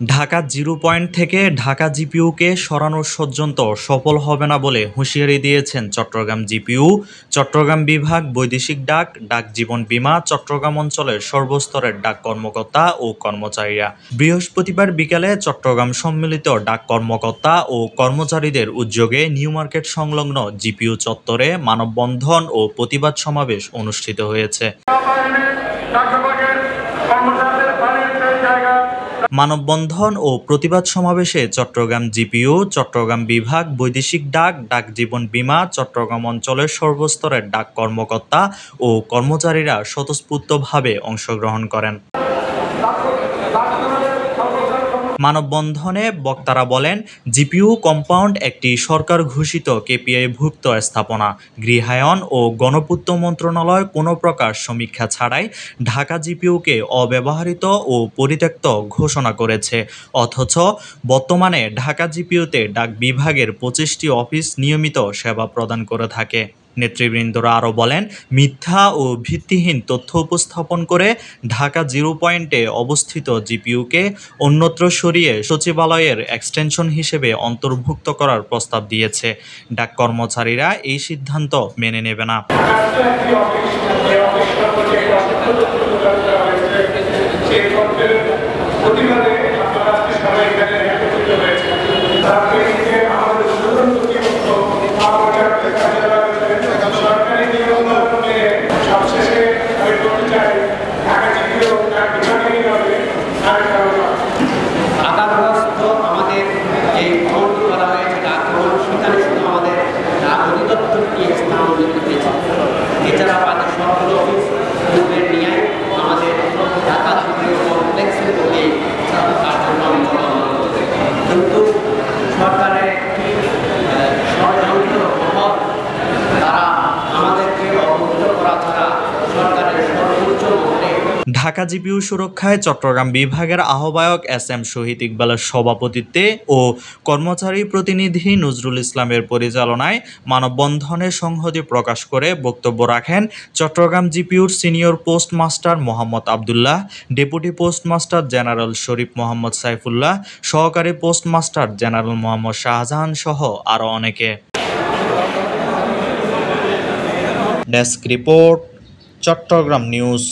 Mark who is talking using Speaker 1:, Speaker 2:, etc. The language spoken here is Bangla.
Speaker 1: ঢাকা জিরো পয়েন্ট থেকে ঢাকা জিপিইউকে সরানো পর্যন্ত সফল হবে না বলে হুঁশিয়ারি দিয়েছেন চট্টগ্রাম জিপিইউ, চট্টগ্রাম বিভাগ, বৈদেশিক ডাক, ডাক জীবন বীমা, চট্টগ্রাম অঞ্চলের সর্বস্তরের ডাক কর্মকর্তা ও কর্মচারীরা। বৃহস্পতিবার বিকেলে চট্টগ্রাম সম্মিলিত ডাক কর্মকর্তা ও কর্মচারীদের উদ্যোগে নিউ মার্কেট সংলগ্ন জিপিইউ চত্বরে মানববন্ধন ও প্রতিবাদ সমাবেশ অনুষ্ঠিত হয়েছে। মানববন্ধন ও প্রতিবাদ সমাবেশে চট্টগ্রাম জিপিইউ, চট্টগ্রাম বিভাগ, বৈদেশিক ডাক, ডাক জীবন বীমা, চট্টগ্রাম অঞ্চলের সর্বস্তরের ডাক কর্মকর্তা ও কর্মচারীরা স্বতঃস্ফূর্তভাবে অংশগ্রহণ করেন। মানববন্ধনে বক্তারা বলেন, জিপিইউ কম্পাউন্ড একটি সরকার ঘোষিত কেপিআই-ভুক্ত স্থাপনা। গৃহায়ন ও গণপূর্ত মন্ত্রণালয় কোনো প্রকার সমীক্ষা ছাড়াই ঢাকা জিপিইউকে অব্যবহৃত ও পরিত্যক্ত ঘোষণা করেছে। অথচ বর্তমানে ঢাকা জিপিইউতে ডাক বিভাগের 25টি অফিস নিয়মিত সেবা প্রদান করে থাকে। নেতৃবৃন্দরা আরও বলেন, মিথ্যা ও ভিত্তিহীন তথ্য উপস্থাপন করে ঢাকা জিরো পয়েন্টে অবস্থিত জিপিইউকে অন্যত্র সরিয়ে সচিবালয়ের এক্সটেনশন হিসেবে অন্তর্ভুক্ত করার প্রস্তাব দিয়েছে। ডাক কর্মচারীরা এই সিদ্ধান্ত মেনে নেবে না। ঢাকা জিপিইউ সুরক্ষায় চট্টগ্রাম বিভাগের আহ্বায়ক এস.এম. শহীদ ইকবালের সভাপতিত্বে ও কর্মচারী প্রতিনিধি নজরুল ইসলামের পরিচালনায় মানববন্ধনে সংহতি প্রকাশ করে বক্তব্য রাখেন চট্টগ্রাম জিপিইউর senior postmaster Mohammad Abdullah, deputy postmaster general Sharif Mohammad Saifullah, সহকারী পোস্টমাস্টার জেনারেল মোহাম্মদ শাহজাহান সহ আরও অনেকে। Desk report, Chattogram news.